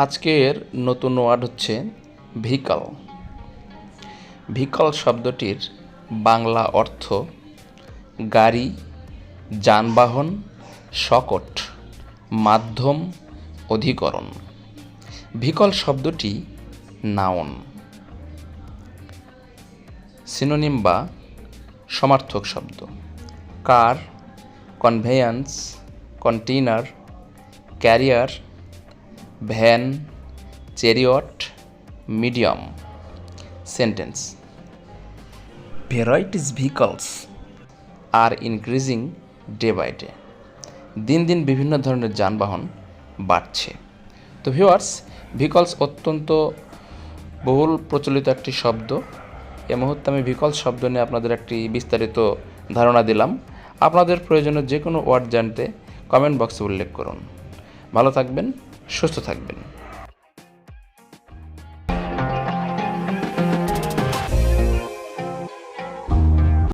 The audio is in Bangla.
আজকের নতুন ওয়ার্ড হচ্ছে ভেহিকল। ভেহিকল শব্দটির বাংলা অর্থ গাড়ি, যানবাহন, সকট, মাধ্যম, অধিকরণ। ভেহিকল শব্দটি নাউন। সিনোনিম বা সমার্থক শব্দ: car, conveyance, container, carrier, van, chariot, medium. Sentence: varieties vehicles are increasing day by day. দিন দিন বিভিন্ন ধরনের যানবাহন বাড়ছে। তো ভিউয়ার্স, ভেহিকলস অত্যন্ত বহুল প্রচলিত একটি শব্দ। এ মুহূর্তে আমি ভেহিকলস শব্দ নিয়ে আপনাদের একটি বিস্তারিত ধারণা দিলাম। আপনাদের প্রয়োজনীয় যে কোনো ওয়ার্ড জানতে কমেন্ট বক্সে উল্লেখ করুন। ভালো থাকবেন, সুস্থ থাকবেন।